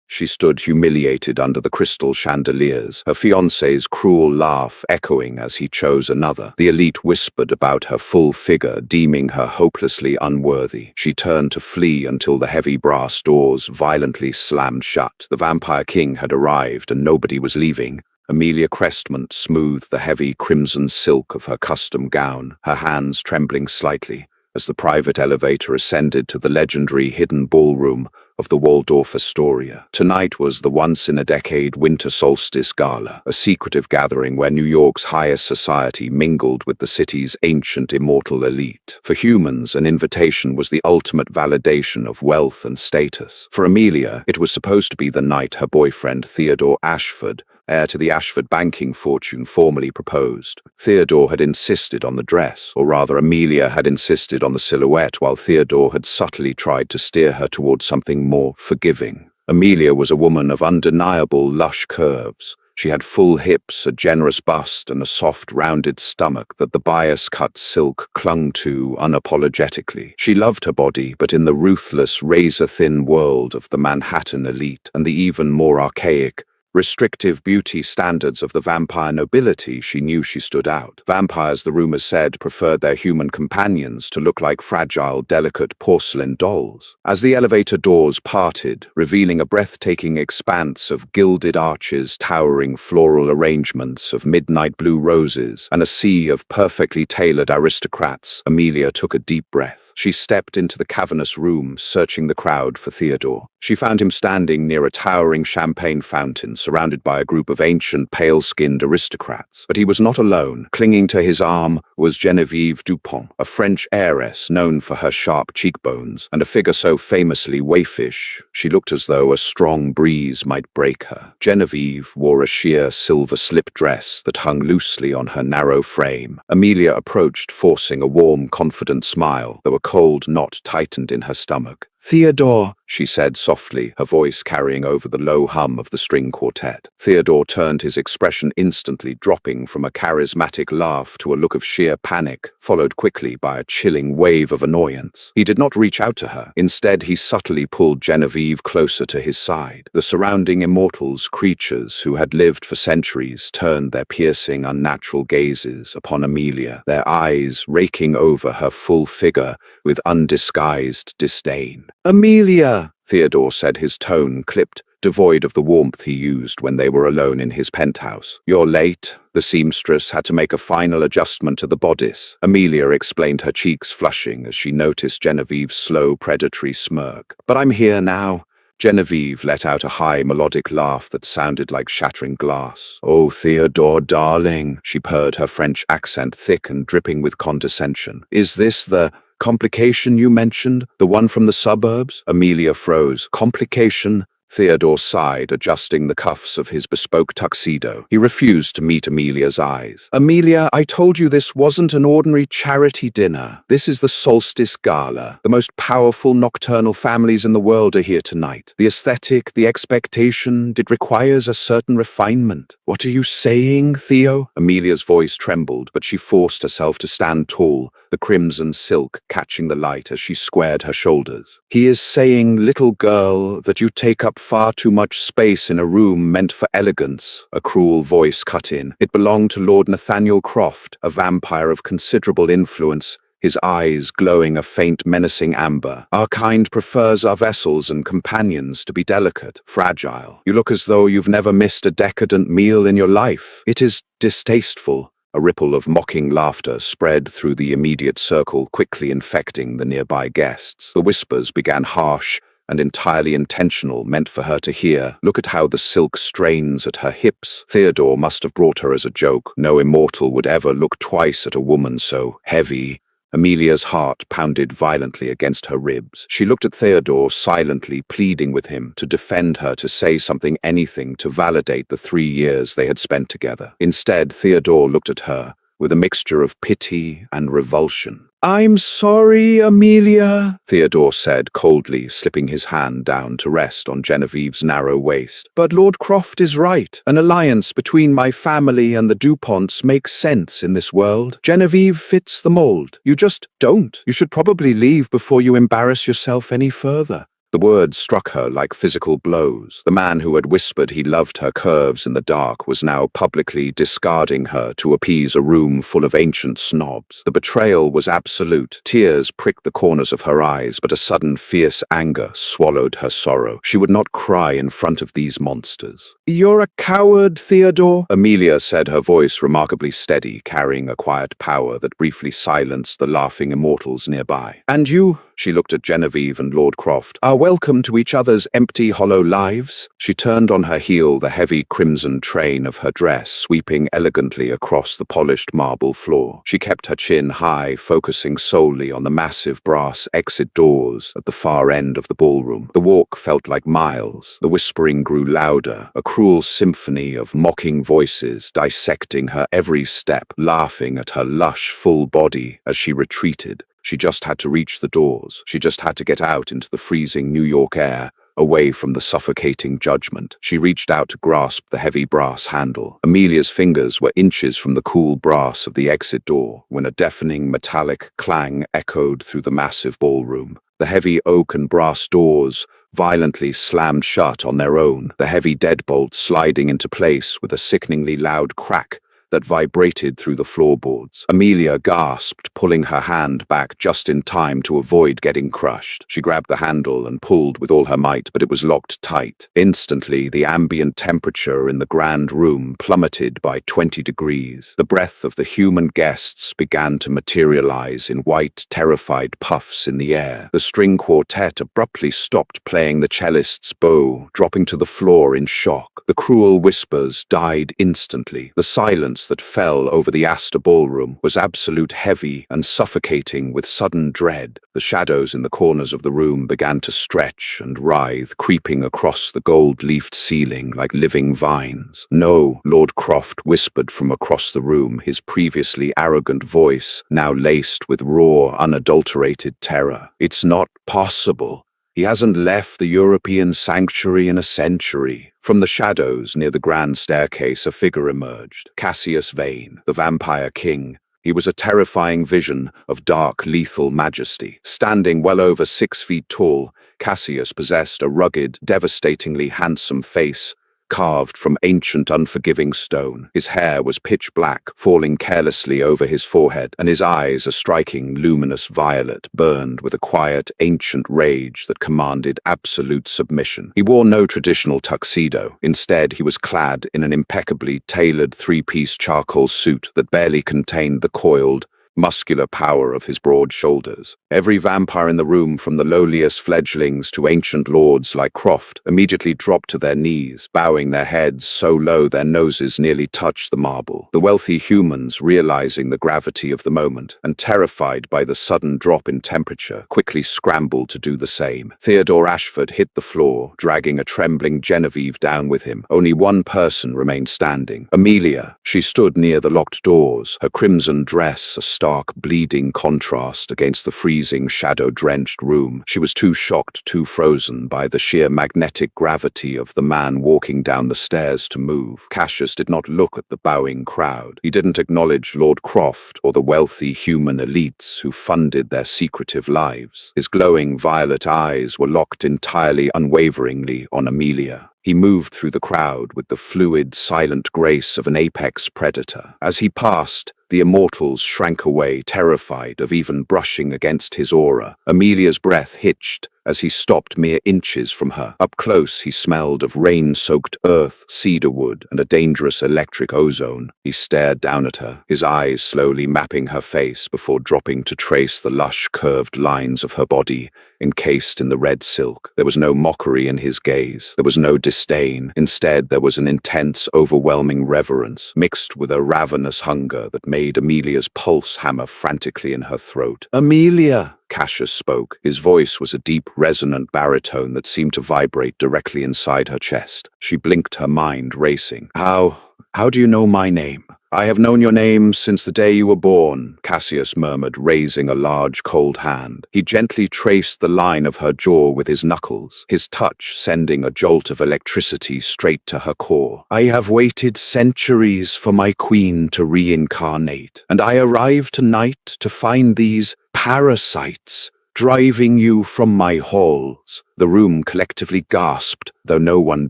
She stood humiliated under the crystal chandeliers, her fiancé's cruel laugh echoing as he chose another. The elite whispered about her full figure, deeming her hopelessly unworthy. She turned to flee until the heavy brass doors violently slammed shut. The Vampire King had arrived and nobody was leaving. Amelia Crestmont smoothed the heavy crimson silk of her custom gown, her hands trembling slightly, as the private elevator ascended to the legendary hidden ballroom of the Waldorf Astoria. Tonight was the once-in-a-decade Winter Solstice Gala, a secretive gathering where New York's highest society mingled with the city's ancient immortal elite. For humans, an invitation was the ultimate validation of wealth and status. For Amelia, it was supposed to be the night her boyfriend Theodore Ashford, heir to the Ashford banking fortune, formally proposed. Theodore had insisted on the dress, or rather Amelia had insisted on the silhouette, while Theodore had subtly tried to steer her towards something more forgiving. Amelia was a woman of undeniable lush curves. She had full hips, a generous bust, and a soft, rounded stomach that the bias-cut silk clung to unapologetically. She loved her body, but in the ruthless, razor-thin world of the Manhattan elite and the even more archaic, restrictive beauty standards of the vampire nobility, she knew she stood out. Vampires, the rumors said, preferred their human companions to look like fragile, delicate porcelain dolls. As the elevator doors parted, revealing a breathtaking expanse of gilded arches, towering floral arrangements of midnight blue roses, and a sea of perfectly tailored aristocrats, Amelia took a deep breath. She stepped into the cavernous room, searching the crowd for Theodore. She found him standing near a towering champagne fountain, surrounded by a group of ancient, pale-skinned aristocrats. But he was not alone. Clinging to his arm was Geneviève Dupont, a French heiress known for her sharp cheekbones, and a figure so famously waifish, she looked as though a strong breeze might break her. Geneviève wore a sheer silver slip dress that hung loosely on her narrow frame. Amelia approached, forcing a warm, confident smile, though a cold knot tightened in her stomach. "Theodore," she said softly, her voice carrying over the low hum of the string quartet. Theodore turned, his expression instantly dropping from a charismatic laugh to a look of sheer panic, followed quickly by a chilling wave of annoyance. He did not reach out to her. Instead, he subtly pulled Geneviève closer to his side. The surrounding immortals, creatures who had lived for centuries, turned their piercing, unnatural gazes upon Amelia, their eyes raking over her full figure with undisguised disdain. "Amelia," Theodore said, his tone clipped, devoid of the warmth he used when they were alone in his penthouse. "You're late." The seamstress had to make a final adjustment to the bodice. Amelia explained, her cheeks flushing as she noticed Genevieve's slow, predatory smirk. "But I'm here now." Geneviève let out a high, melodic laugh that sounded like shattering glass. "Oh, Theodore, darling," she purred, her French accent thick and dripping with condescension. "Is this the complication you mentioned? The one from the suburbs?" Amelia froze. "Complication?" Theodore sighed, adjusting the cuffs of his bespoke tuxedo. He refused to meet Amelia's eyes. "Amelia, I told you this wasn't an ordinary charity dinner. This is the Solstice Gala. The most powerful nocturnal families in the world are here tonight. The aesthetic, the expectation, it requires a certain refinement." "What are you saying, Theo?" Amelia's voice trembled, but she forced herself to stand tall, the crimson silk catching the light as she squared her shoulders. "He is saying, little girl, that you take up far too much space in a room meant for elegance." A cruel voice cut in. It belonged to Lord Nathaniel Croft, a vampire of considerable influence, his eyes glowing a faint, menacing amber. "Our kind prefers our vessels and companions to be delicate, fragile. You look as though you've never missed a decadent meal in your life. It is distasteful." A ripple of mocking laughter spread through the immediate circle, quickly infecting the nearby guests. The whispers began harsh and entirely intentional, meant for her to hear. "Look at how the silk strains at her hips." Theodore must have brought her as a joke. No immortal would ever look twice at a woman so heavy. Amelia's heart pounded violently against her ribs. She looked at Theodore, silently pleading with him to defend her, to say something, anything, to validate the 3 years they had spent together. Instead, Theodore looked at her with a mixture of pity and revulsion. "I'm sorry, Amelia," Theodore said coldly, slipping his hand down to rest on Genevieve's narrow waist. "But Lord Croft is right. An alliance between my family and the Duponts makes sense in this world. Geneviève fits the mold. You just don't. You should probably leave before you embarrass yourself any further." The words struck her like physical blows. The man who had whispered he loved her curves in the dark was now publicly discarding her to appease a room full of ancient snobs. The betrayal was absolute. Tears pricked the corners of her eyes, but a sudden fierce anger swallowed her sorrow. She would not cry in front of these monsters. "You're a coward, Theodore," Amelia said, her voice remarkably steady, carrying a quiet power that briefly silenced the laughing immortals nearby. "And you," she looked at Genevieve and Lord Croft, "are welcome to each other's empty, hollow lives." She turned on her heel, the heavy crimson train of her dress sweeping elegantly across the polished marble floor. She kept her chin high, focusing solely on the massive brass exit doors at the far end of the ballroom. The walk felt like miles. The whispering grew louder, a cruel symphony of mocking voices dissecting her every step, laughing at her lush, full body as she retreated. She just had to reach the doors. She just had to get out into the freezing New York air, away from the suffocating judgment. She reached out to grasp the heavy brass handle. Amelia's fingers were inches from the cool brass of the exit door when a deafening metallic clang echoed through the massive ballroom. The heavy oak and brass doors violently slammed shut on their own, the heavy deadbolt sliding into place with a sickeningly loud crack that vibrated through the floorboards. Amelia gasped, pulling her hand back just in time to avoid getting crushed. She grabbed the handle and pulled with all her might, but it was locked tight. Instantly, the ambient temperature in the grand room plummeted by 20 degrees. The breath of the human guests began to materialize in white, terrified puffs in the air. The string quartet abruptly stopped playing the cellist's bow, dropping to the floor in shock. The cruel whispers died instantly. The silence that fell over the Astor ballroom was absolute, heavy and suffocating with sudden dread. The shadows in the corners of the room began to stretch and writhe, creeping across the gold-leafed ceiling like living vines. "No," Lord Croft whispered from across the room, his previously arrogant voice now laced with raw, unadulterated terror. "It's not possible. He hasn't left the European sanctuary in a century." From the shadows near the grand staircase, a figure emerged. Cassius Vane, the vampire king. He was a terrifying vision of dark, lethal majesty. Standing well over 6 feet tall, Cassius possessed a rugged, devastatingly handsome face, carved from ancient, unforgiving stone. His hair was pitch black, falling carelessly over his forehead, and his eyes, a striking, luminous violet, burned with a quiet, ancient rage that commanded absolute submission. He wore no traditional tuxedo. Instead, he was clad in an impeccably tailored three-piece charcoal suit that barely contained the coiled, muscular power of his broad shoulders. Every vampire in the room, from the lowliest fledglings to ancient lords like Croft, immediately dropped to their knees, bowing their heads so low their noses nearly touched the marble. The wealthy humans, realizing the gravity of the moment and terrified by the sudden drop in temperature, quickly scrambled to do the same. Theodore Ashford hit the floor, dragging a trembling Genevieve down with him. Only one person remained standing. Amelia. She stood near the locked doors, her crimson dress a stark, bleeding contrast against the freezing, shadow-drenched room. She was too shocked, too frozen by the sheer magnetic gravity of the man walking down the stairs to move. Cassius did not look at the bowing crowd. He didn't acknowledge Lord Croft or the wealthy human elites who funded their secretive lives. His glowing violet eyes were locked entirely, unwaveringly on Amelia. He moved through the crowd with the fluid, silent grace of an apex predator. As he passed, the immortals shrank away, terrified of even brushing against his aura. Amelia's breath hitched as he stopped mere inches from her. Up close, he smelled of rain-soaked earth, cedarwood, and a dangerous electric ozone. He stared down at her, his eyes slowly mapping her face before dropping to trace the lush, curved lines of her body, encased in the red silk. There was no mockery in his gaze. There was no disdain. Instead, there was an intense, overwhelming reverence, mixed with a ravenous hunger that made Amelia's pulse hammer frantically in her throat. "Amelia!" Cassius spoke. His voice was a deep, resonant baritone that seemed to vibrate directly inside her chest. She blinked, her mind racing. How do you know my name?" "I have known your name since the day you were born," Cassius murmured, raising a large, cold hand. He gently traced the line of her jaw with his knuckles, his touch sending a jolt of electricity straight to her core. "I have waited centuries for my queen to reincarnate, and I arrived tonight to find these parasites driving you from my halls." The room collectively gasped, though no one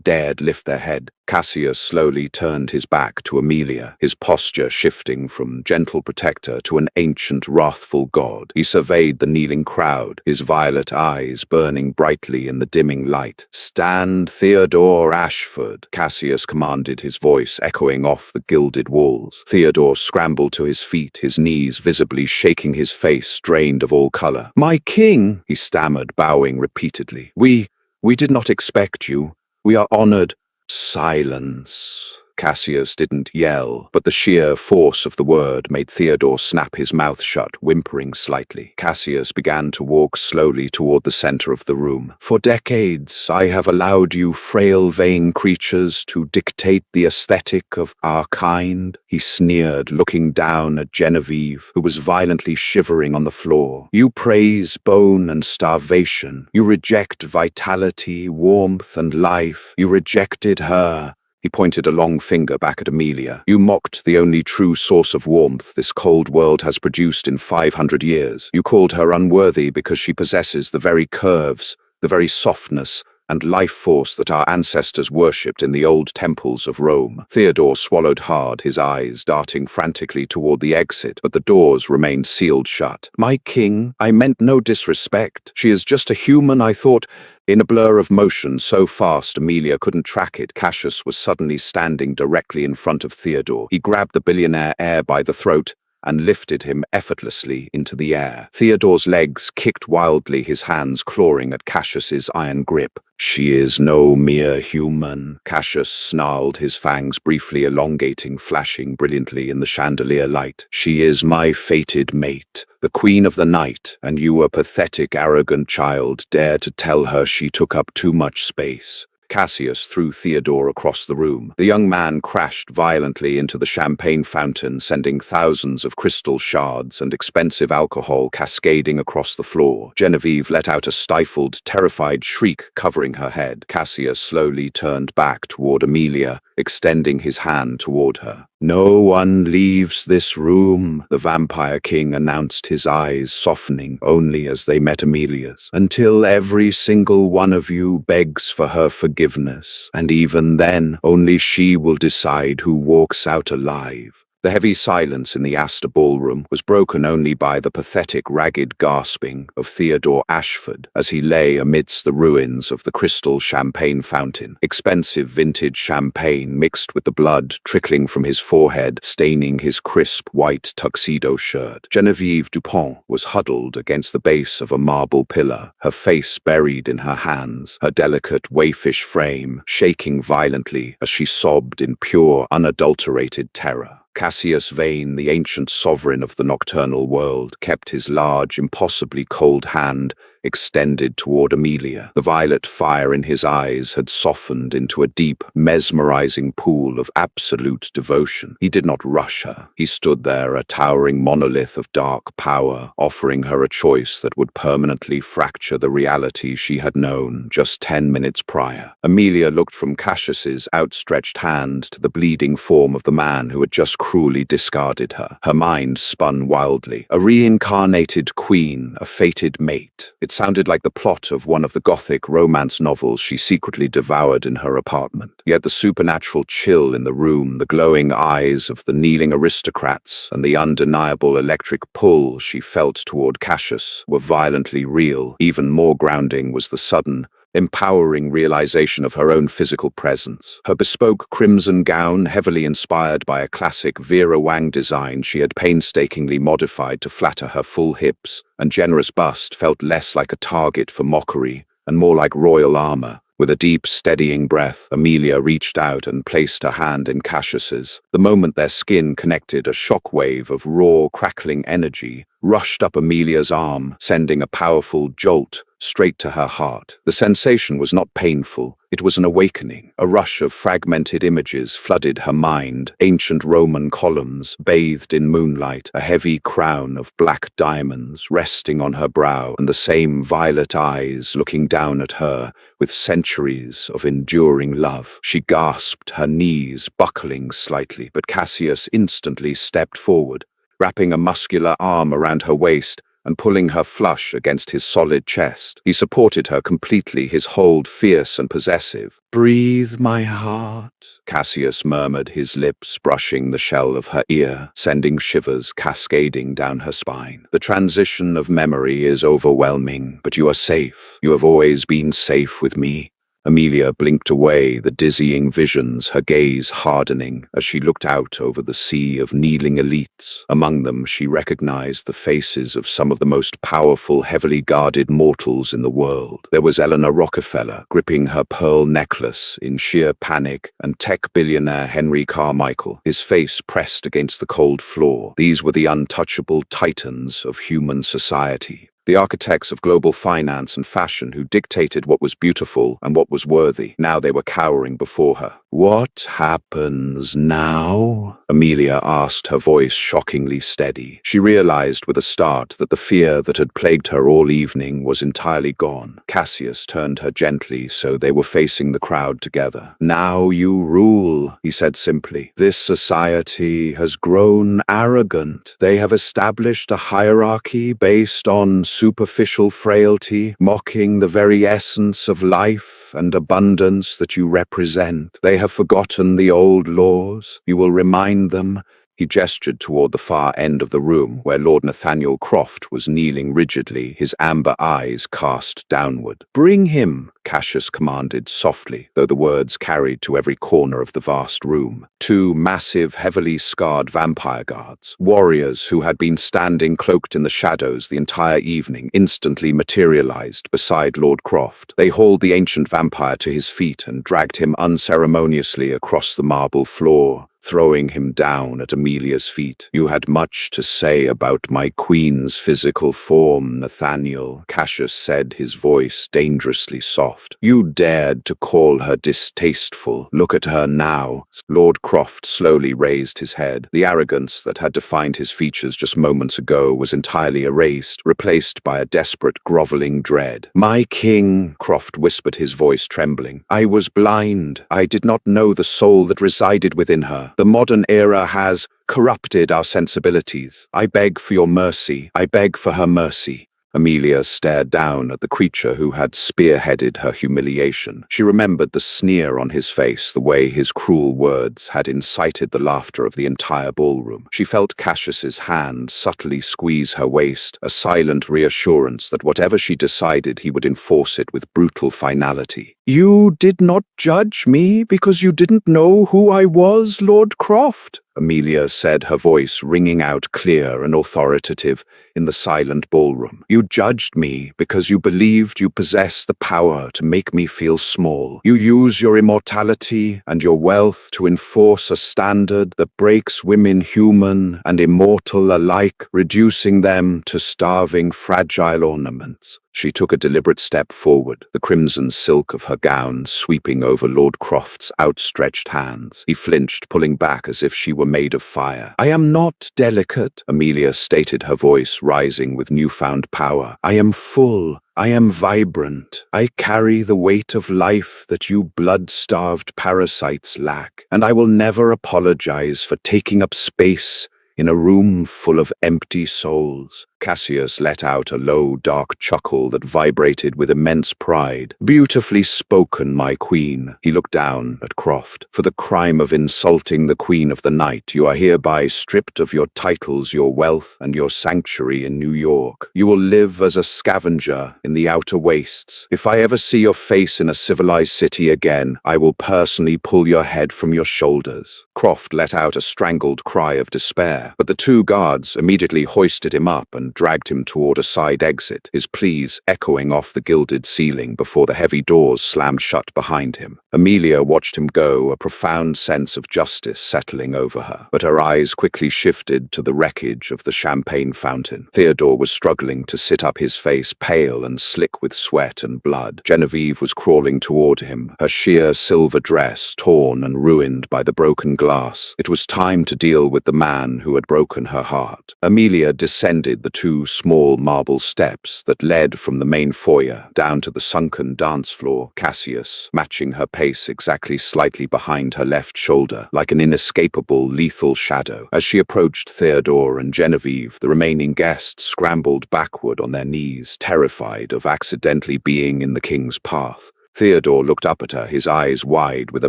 dared lift their head. Cassius slowly turned his back to Amelia, his posture shifting from gentle protector to an ancient, wrathful god. He surveyed the kneeling crowd, his violet eyes burning brightly in the dimming light. "Stand, Theodore Ashford," Cassius commanded, his voice echoing off the gilded walls. Theodore scrambled to his feet, his knees visibly shaking, his face drained of all color. "My king," he stammered, bowing repeatedly. We did not expect you. We are honored." "Silence." Cassius didn't yell, but the sheer force of the word made Theodore snap his mouth shut, whimpering slightly. Cassius began to walk slowly toward the center of the room. "For decades, I have allowed you frail, vain creatures to dictate the aesthetic of our kind," he sneered, looking down at Genevieve, who was violently shivering on the floor. "You praise bone and starvation. You reject vitality, warmth, and life. You rejected her." He pointed a long finger back at Amelia. "You mocked the only true source of warmth this cold world has produced in 500 years. You called her unworthy because she possesses the very curves, the very softness, and life force that our ancestors worshipped in the old temples of Rome." Theodore swallowed hard, his eyes darting frantically toward the exit, but the doors remained sealed shut. "My king, I meant no disrespect. She is just a human, I thought." In a blur of motion so fast Amelia couldn't track it, Cassius was suddenly standing directly in front of Theodore. He grabbed the billionaire heir by the throat and lifted him effortlessly into the air. Theodore's legs kicked wildly, his hands clawing at Cassius's iron grip. "She is no mere human," Cassius snarled, his fangs briefly elongating, flashing brilliantly in the chandelier light. "She is my fated mate, the queen of the night, and you, a pathetic, arrogant child, dare to tell her she took up too much space." Cassius threw Theodore across the room. The young man crashed violently into the champagne fountain, sending thousands of crystal shards and expensive alcohol cascading across the floor. Genevieve let out a stifled, terrified shriek, covering her head. Cassius slowly turned back toward Amelia, extending his hand toward her. "No one leaves this room," the Vampire King announced, his eyes softening only as they met Amelia's, "until every single one of you begs for her forgiveness. And even then, only she will decide who walks out alive." The heavy silence in the Astor ballroom was broken only by the pathetic, ragged gasping of Theodore Ashford as he lay amidst the ruins of the crystal champagne fountain. Expensive vintage champagne mixed with the blood trickling from his forehead, staining his crisp white tuxedo shirt. Genevieve Dupont was huddled against the base of a marble pillar, her face buried in her hands, her delicate waifish frame shaking violently as she sobbed in pure, unadulterated terror. Cassius Vane, the ancient sovereign of the nocturnal world, kept his large, impossibly cold hand extended toward Amelia. The violet fire in his eyes had softened into a deep, mesmerizing pool of absolute devotion. He did not rush her. He stood there, a towering monolith of dark power, offering her a choice that would permanently fracture the reality she had known just 10 minutes prior. Amelia looked from Cassius's outstretched hand to the bleeding form of the man who had just cruelly discarded her. Her mind spun wildly. A reincarnated queen, a fated mate. It sounded like the plot of one of the Gothic romance novels she secretly devoured in her apartment. Yet the supernatural chill in the room, the glowing eyes of the kneeling aristocrats, and the undeniable electric pull she felt toward Cassius were violently real. Even more grounding was the sudden, empowering realization of her own physical presence. Her bespoke crimson gown, heavily inspired by a classic Vera Wang design she had painstakingly modified to flatter her full hips and generous bust, felt less like a target for mockery and more like royal armor. With a deep, steadying breath, Amelia reached out and placed her hand in Cassius's. The moment their skin connected, a shockwave of raw, crackling energy rushed up Amelia's arm, sending a powerful jolt straight to her heart. The sensation was not painful. It was an awakening. A rush of fragmented images flooded her mind. Ancient Roman columns, bathed in moonlight, a heavy crown of black diamonds resting on her brow, and the same violet eyes looking down at her with centuries of enduring love. She gasped, her knees buckling slightly, but Cassius instantly stepped forward, wrapping a muscular arm around her waist and pulling her flush against his solid chest. He supported her completely, his hold fierce and possessive. "Breathe, my heart," Cassius murmured, his lips brushing the shell of her ear, sending shivers cascading down her spine. "The transition of memory is overwhelming, but you are safe. You have always been safe with me." Amelia blinked away, the dizzying visions, her gaze hardening as she looked out over the sea of kneeling elites. Among them, she recognized the faces of some of the most powerful, heavily guarded mortals in the world. There was Eleanor Rockefeller, gripping her pearl necklace in sheer panic, and tech billionaire Henry Carmichael, his face pressed against the cold floor. These were the untouchable titans of human society. The architects of global finance and fashion who dictated what was beautiful and what was worthy. Now they were cowering before her. "What happens now?" Amelia asked, her voice shockingly steady. She realized with a start that the fear that had plagued her all evening was entirely gone. Cassius turned her gently so they were facing the crowd together. "Now you rule," he said simply. "This society has grown arrogant. They have established a hierarchy based on superficial frailty, mocking the very essence of life and abundance that you represent. They have forgotten the old laws. You will remind them." He gestured toward the far end of the room, where Lord Nathaniel Croft was kneeling rigidly, his amber eyes cast downward. "Bring him," Cassius commanded softly, though the words carried to every corner of the vast room. Two massive, heavily scarred vampire guards, warriors who had been standing cloaked in the shadows the entire evening, instantly materialized beside Lord Croft. They hauled the ancient vampire to his feet and dragged him unceremoniously across the marble floor, throwing him down at Amelia's feet. "You had much to say about my queen's physical form, Nathaniel," Cassius said, his voice dangerously soft. "You dared to call her distasteful. Look at her now." Lord Croft slowly raised his head. The arrogance that had defined his features just moments ago was entirely erased, replaced by a desperate, groveling dread. "My king," Croft whispered, his voice trembling. "I was blind. I did not know the soul that resided within her. The modern era has corrupted our sensibilities. I beg for your mercy. I beg for her mercy." Amelia stared down at the creature who had spearheaded her humiliation. She remembered the sneer on his face, the way his cruel words had incited the laughter of the entire ballroom. She felt Cassius's hand subtly squeeze her waist, a silent reassurance that whatever she decided, he would enforce it with brutal finality. "You did not judge me because you didn't know who I was, Lord Croft," Amelia said, her voice ringing out clear and authoritative in the silent ballroom. "You judged me because you believed you possessed the power to make me feel small. You use your immortality and your wealth to enforce a standard that breaks women human and immortal alike, reducing them to starving, fragile ornaments." She took a deliberate step forward, the crimson silk of her gown sweeping over Lord Croft's outstretched hands. He flinched, pulling back as if she were made of fire. "I am not delicate," Amelia stated, her voice rising with newfound power. "I am full. I am vibrant. I carry the weight of life that you blood-starved parasites lack, and I will never apologize for taking up space in a room full of empty souls." Cassius let out a low, dark chuckle that vibrated with immense pride. "Beautifully spoken, my queen." He looked down at Croft. "For the crime of insulting the Queen of the Night, you are hereby stripped of your titles, your wealth, and your sanctuary in New York. You will live as a scavenger in the outer wastes. If I ever see your face in a civilized city again, I will personally pull your head from your shoulders." Croft let out a strangled cry of despair, but the two guards immediately hoisted him up and dragged him toward a side exit, his pleas echoing off the gilded ceiling before the heavy doors slammed shut behind him. Amelia watched him go, a profound sense of justice settling over her, but her eyes quickly shifted to the wreckage of the champagne fountain. Theodore was struggling to sit up, his face pale and slick with sweat and blood. Genevieve was crawling toward him, her sheer silver dress torn and ruined by the broken glass. It was time to deal with the man who had broken her heart. Amelia descended the two small marble steps that led from the main foyer down to the sunken dance floor, Cassius matching her pace exactly slightly behind her left shoulder, like an inescapable, lethal shadow. As she approached Theodore and Genevieve, the remaining guests scrambled backward on their knees, terrified of accidentally being in the king's path. Theodore looked up at her, his eyes wide with a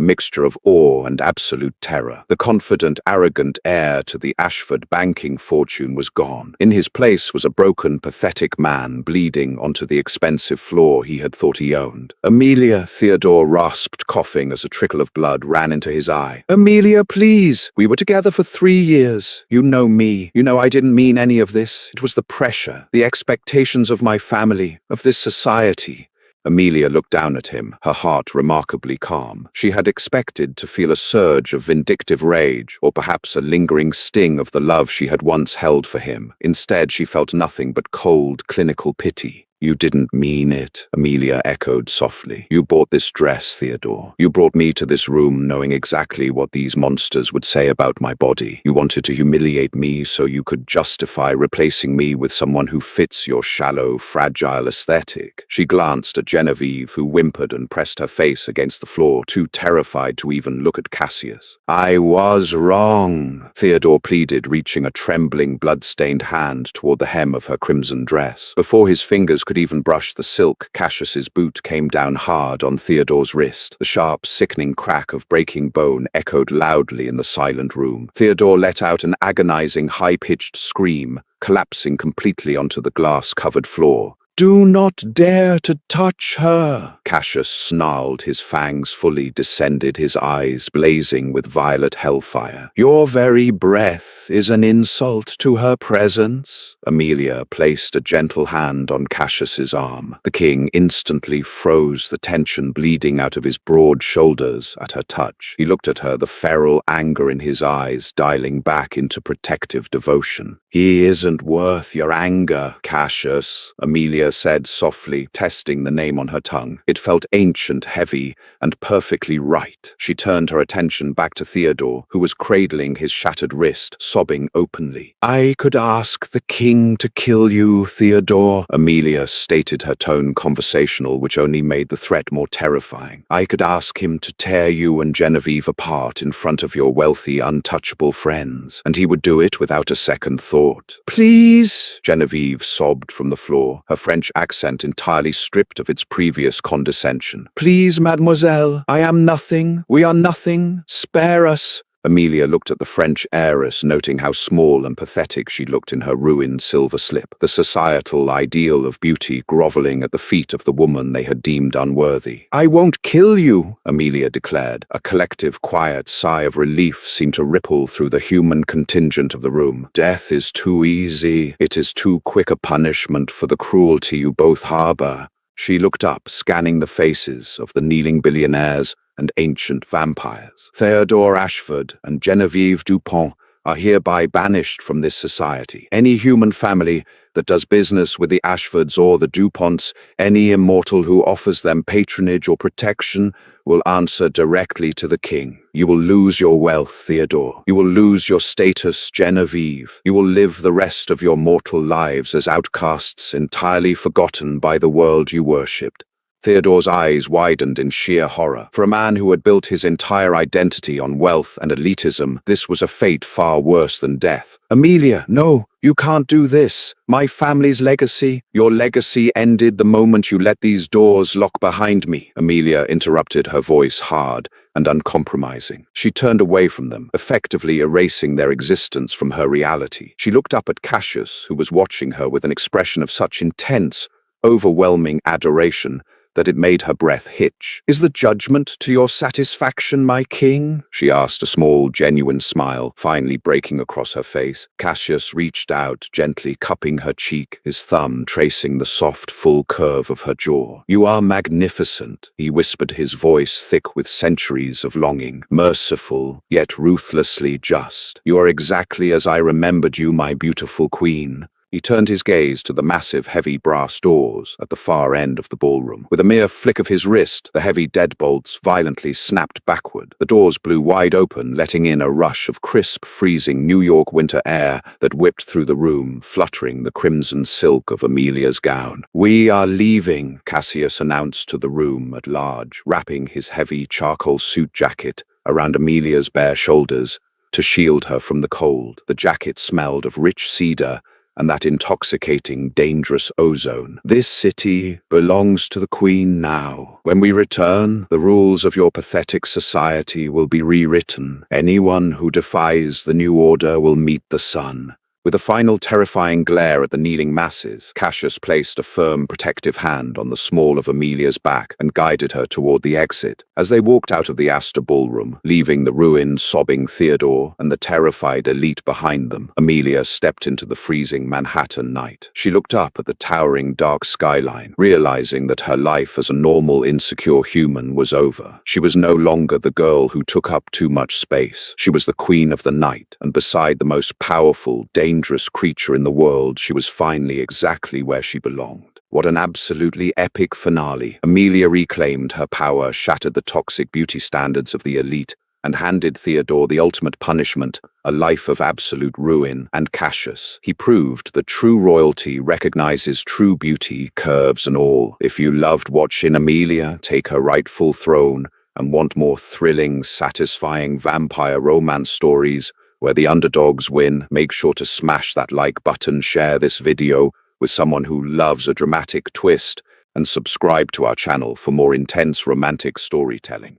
mixture of awe and absolute terror. The confident, arrogant heir to the Ashford banking fortune was gone. In his place was a broken, pathetic man bleeding onto the expensive floor he had thought he owned. "Amelia," Theodore rasped, coughing as a trickle of blood ran into his eye. "Amelia, please! We were together for 3 years. You know me. You know I didn't mean any of this. It was the pressure, the expectations of my family, of this society." Amelia looked down at him, her heart remarkably calm. She had expected to feel a surge of vindictive rage, or perhaps a lingering sting of the love she had once held for him. Instead, she felt nothing but cold, clinical pity. "You didn't mean it," Amelia echoed softly. "You bought this dress, Theodore. You brought me to this room knowing exactly what these monsters would say about my body. You wanted to humiliate me so you could justify replacing me with someone who fits your shallow, fragile aesthetic." She glanced at Genevieve, who whimpered and pressed her face against the floor, too terrified to even look at Cassius. "I was wrong," Theodore pleaded, reaching a trembling, blood-stained hand toward the hem of her crimson dress. Before his fingers could even brush the silk, Cassius's boot came down hard on Theodore's wrist. The sharp, sickening crack of breaking bone echoed loudly in the silent room. Theodore let out an agonizing, high-pitched scream, collapsing completely onto the glass-covered floor. "Do not dare to touch her!" Cassius snarled, his fangs fully descended, his eyes blazing with violet hellfire. "Your very breath is an insult to her presence." Amelia placed a gentle hand on Cassius's arm. The king instantly froze, the tension bleeding out of his broad shoulders at her touch. He looked at her, the feral anger in his eyes dialing back into protective devotion. "He isn't worth your anger, Cassius," Amelia said softly, testing the name on her tongue. It felt ancient, heavy, and perfectly right. She turned her attention back to Theodore, who was cradling his shattered wrist, sobbing openly. "I could ask the king to kill you, Theodore," Amelia stated, her tone conversational, which only made the threat more terrifying. "I could ask him to tear you and Genevieve apart in front of your wealthy, untouchable friends, and he would do it without a second thought." "Please," Genevieve sobbed from the floor, her French accent entirely stripped of its previous condescension. "Please, mademoiselle, I am nothing. We are nothing. Spare us." Amelia looked at the French heiress, noting how small and pathetic she looked in her ruined silver slip, the societal ideal of beauty groveling at the feet of the woman they had deemed unworthy. "I won't kill you," Amelia declared. A collective, quiet sigh of relief seemed to ripple through the human contingent of the room. "Death is too easy. It is too quick a punishment for the cruelty you both harbor." She looked up, scanning the faces of the kneeling billionaires and ancient vampires. "Theodore Ashford and Genevieve Dupont are hereby banished from this society. Any human family that does business with the Ashfords or the Duponts, any immortal who offers them patronage or protection, will answer directly to the king. You will lose your wealth, Theodore. You will lose your status, Genevieve. You will live the rest of your mortal lives as outcasts, entirely forgotten by the world you worshipped." Theodore's eyes widened in sheer horror. For a man who had built his entire identity on wealth and elitism, this was a fate far worse than death. "Amelia, no, you can't do this. My family's legacy. Your legacy ended the moment you let these doors lock behind me." Amelia interrupted, her voice hard and uncompromising. She turned away from them, effectively erasing their existence from her reality. She looked up at Cassius, who was watching her with an expression of such intense, overwhelming adoration that it made her breath hitch. "Is the judgment to your satisfaction, my king?" she asked, a small, genuine smile finally breaking across her face. Cassius reached out, gently cupping her cheek, his thumb tracing the soft, full curve of her jaw. "You are magnificent," he whispered, his voice thick with centuries of longing. "Merciful, yet ruthlessly just. You are exactly as I remembered you, my beautiful queen. He turned his gaze to the massive, heavy brass doors at the far end of the ballroom. With a mere flick of his wrist, the heavy deadbolts violently snapped backward. The doors blew wide open, letting in a rush of crisp, freezing New York winter air that whipped through the room, fluttering the crimson silk of Amelia's gown. "We are leaving," Cassius announced to the room at large, wrapping his heavy charcoal suit jacket around Amelia's bare shoulders to shield her from the cold. The jacket smelled of rich cedar and that intoxicating, dangerous ozone. "This city belongs to the Queen now. When we return, the rules of your pathetic society will be rewritten. Anyone who defies the new order will meet the sun." With a final terrifying glare at the kneeling masses, Cassius placed a firm, protective hand on the small of Amelia's back and guided her toward the exit. As they walked out of the Astor ballroom, leaving the ruined, sobbing Theodore and the terrified elite behind them, Amelia stepped into the freezing Manhattan night. She looked up at the towering, dark skyline, realizing that her life as a normal, insecure human was over. She was no longer the girl who took up too much space. She was the queen of the night, and beside the most powerful, dangerous creature in the world, she was finally exactly where she belonged. What an absolutely epic finale. Amelia reclaimed her power, shattered the toxic beauty standards of the elite, and handed Theodore the ultimate punishment, a life of absolute ruin. And Cassius, he proved that true royalty recognizes true beauty, curves and all. If you loved watching Amelia take her rightful throne and want more thrilling, satisfying vampire romance stories where the underdogs win, make sure to smash that like button, share this video with someone who loves a dramatic twist, and subscribe to our channel for more intense romantic storytelling.